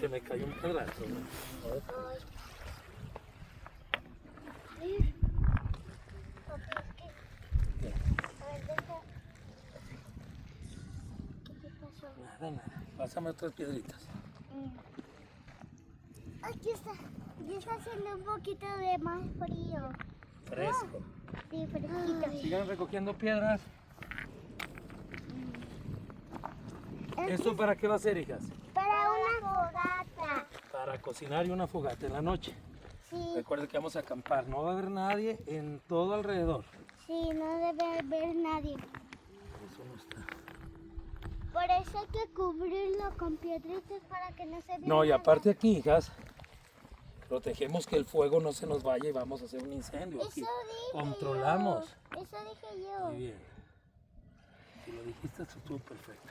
que me cayó un pedazo. A ver. Sí. Papi, es que... A ver, deja... ¿Qué te pasó? Nada. Pásame otras piedritas. Aquí está. Ya está haciendo un poquito de más frío. Fresco. Sí, fresquito. Sigan recogiendo piedras. Aquí ¿Esto para qué va a ser, hijas? para una fogata. Para cocinar y una fogata en la noche. Sí, Recuerden que vamos a acampar. No va a haber nadie en todo alrededor. sí, no debe haber nadie. Eso no está. Por eso hay que cubrirlo con piedritas para que no se vea. No, y nada. aparte aquí, hijas, protegemos que el fuego no se nos vaya y vamos a hacer un incendio. Eso Aquí dije controlamos. yo. Eso dije yo. Muy bien. Si lo dijiste, estuvo perfecto.